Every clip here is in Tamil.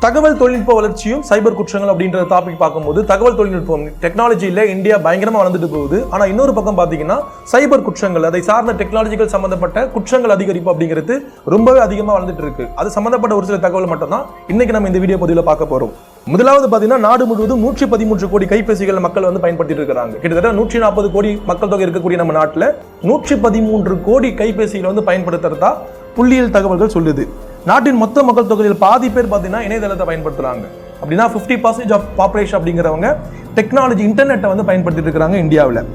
தகவல் தொழில்நுட்ப வளர்ச்சியும் சைபர் குற்றங்கள் அப்படின்ற டாபிக் பார்க்கும்போது தகவல் தொழில்நுட்பம் டெக்னாலஜியில் இந்தியா பயங்கரமாக வளர்ந்துட்டு போகுது. ஆனால் இன்னொரு பக்கம் பார்த்தீங்கன்னா சைபர் குற்றங்கள், அதை சார்ந்த டெக்னாலஜிகள் சம்பந்தப்பட்ட குற்றங்கள் அதிகரிப்பு அப்படிங்கிறது ரொம்பவே அதிகமாக வளர்ந்துட்டு இருக்கு. அது சம்பந்தப்பட்ட ஒரு சில தகவல் மட்டும் தான் இன்னைக்கு நம்ம இந்த வீடியோ பதிவில் பார்க்க போறோம். முதலாவது பார்த்தீங்கன்னா நாடு முழுவதும் 113 கோடி கைபேசிகள் மக்கள் பயன்படுத்திட்டு இருக்காங்க. கிட்டத்தட்ட 140 கோடி மக்கள் தொகை இருக்கக்கூடிய நம்ம நாட்டில் 113 கோடி கைபேசிகளை பயன்படுத்துறதா புள்ளியியல் தகவல்கள் சொல்லுது. நாட்டின் மொத்த மக்கள் தொகையில் பாதி பேர் பார்த்தீங்கன்னா இணையதளத்தை பயன்படுத்துறாங்க. அப்படின்னா 50% ஆஃப் பாப்புலேஷன் அப்படிங்கிறவங்க டெக்னாலஜி இன்டர்நெட்டை பயன்படுத்திட்டு இருக்காங்க இந்தியாவில்.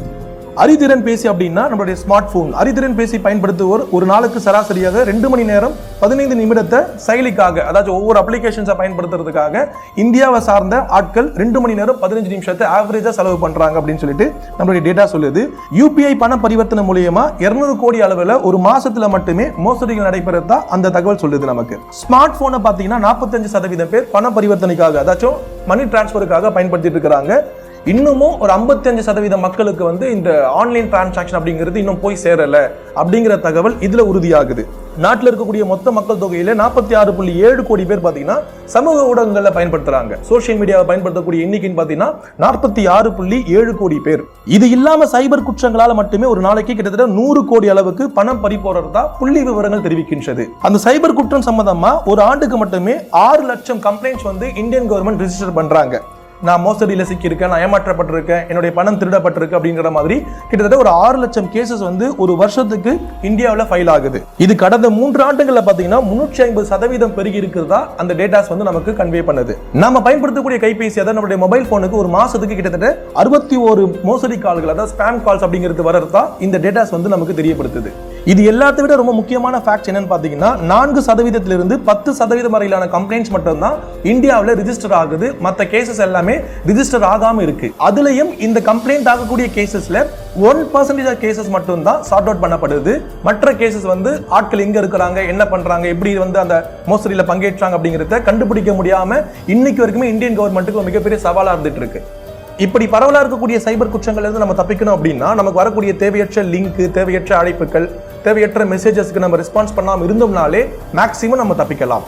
அறிதிறன் பேசி அப்படின்னா நம்மளுடைய ஸ்மார்ட் போன். அறிதிறன் பேசி பயன்படுத்துவோர் ஒரு நாளுக்கு சராசரியாக 2 மணி நேரம் 15 நிமிடத்தை செயலிக்காக, அதாவது ஒவ்வொரு அப்ளிகேஷன்ஸை பயன்படுத்துறதுக்காக இந்தியாவை சார்ந்த ஆட்கள் 2 மணி நேரம் 15 நிமிஷத்தை ஆவரேஜா செலவு பண்றாங்க அப்படின்னு சொல்லிட்டு நம்மளுடைய டேட்டா சொல்லுது. யூபிஐ பண பரிவர்த்தனை மூலியமா 200 கோடி அளவில் ஒரு மாசத்துல மட்டுமே மோசடிகள் நடைபெறதா அந்த தகவல் சொல்லுது நமக்கு. ஸ்மார்ட் போனை பார்த்தீங்கன்னா 45% பேர் பண பரிவர்த்தனைக்காக, அதாச்சும் மணி டிரான்ஸ்பருக்காக பயன்படுத்திட்டு இருக்கிறாங்க. இன்னமும் ஒரு 55% மக்களுக்கு இந்த ஆன்லைன் டிரான்சாக்ஷன் அப்படிங்கிறது இன்னும் போய் சேரல அப்படிங்கிற தகவல் இதுல உறுதியாகுது. நாட்டில் இருக்கக்கூடிய மொத்த மக்கள் தொகையில 46.7 கோடி பேர் பாத்தீங்கன்னா சமூக ஊடகங்களை பயன்படுத்துறாங்க. சோசியல் மீடியாவை பயன்படுத்தக்கூடிய எண்ணிக்கைன்னு பாத்தீங்கன்னா 46.7 கோடி பேர். இது இல்லாம சைபர் குற்றங்களால மட்டுமே ஒரு நாளைக்கு கிட்டத்தட்ட 100 கோடி அளவுக்கு பணம் பறிபோறதா புள்ளி விவரங்கள் தெரிவிக்கின்றது. அந்த சைபர் குற்றம் சம்பந்தமா ஒரு ஆண்டுக்கு மட்டுமே 6 லட்சம் கம்ப்ளைண்ட்ஸ் இந்தியன் கவர்மெண்ட் ரெஜிஸ்டர் பண்றாங்க. நான் மோசடியில் சிக்கியிருக்கேன், நான் ஏமாற்றப்பட்டிருக்கேன், என்னுடைய பணம் திருடப்பட்டிருக்கு அப்படிங்கிற மாதிரி கிட்டத்தட்ட ஒரு 6 லட்சம் கேசஸ் ஒரு வருஷத்துக்கு இந்தியாவில் ஃபைல் ஆகுது. இது கடந்த 3 ஆண்டுகளில் பார்த்தீங்கன்னா 350% பெருகி இருக்கிறதா அந்த டேட்டாஸ் நமக்கு கன்வே பண்ணுது. நம்ம பயன்படுத்தக்கூடிய கைபேசி, அதாவது நம்மளுடைய மொபைல் போனுக்கு ஒரு மாசத்துக்கு கிட்டத்தட்ட 61 மோசடி கால்கள், அதாவது ஸ்பாம் கால்ஸ் அப்படிங்கிறது வரதா இந்த டேட்டாஸ் நமக்கு தெரியப்படுத்துது. இது எல்லாத்தை விட ரொம்ப முக்கியமான ஃபேக்ட் என்னன்னு பார்த்தீங்கன்னா 4% 10% வரையிலான கம்ப்ளைண்ட்ஸ் மட்டும் தான் இந்தியாவில் ரிஜிஸ்டர் ஆகுது. மற்ற கேசஸ் எல்லாமே ரிஜிஸ்டர் ஆகாம இருக்கு. அதுலயும் இந்த கம்ப்ளைண்ட் ஆகக்கூடிய கேசஸ்ல 1% கேசஸ் மட்டும் தான் சார்ட் அவுட் பண்ணப்படுது. மற்ற கேசஸ் ஆட்கள் எங்க இருக்கிறாங்க, என்ன பண்றாங்க, எப்படி அந்த மோசடியில பங்கேற்றாங்க அப்படிங்கறத கண்டுபிடிக்க முடியாம இன்னைக்கு வரைக்குமே இந்தியன் கவர்மெண்ட்டுக்கு மிகப்பெரிய சவாலா இருந்துட்டு இருக்கு. இப்படி பரவலா இருக்கக்கூடிய சைபர் குற்றங்கள் நம்ம தப்பிக்கணும் அப்படின்னா நமக்கு வரக்கூடிய தேவையற்ற லிங்க், தேவையற்ற அழைப்புகள், தேவையற்ற மெசேஜஸ்க்கு நம்ம ரெஸ்பான்ஸ் பண்ணாம இருந்தோம்னாலே மேக்சிமம் நம்ம தப்பிக்கலாம்.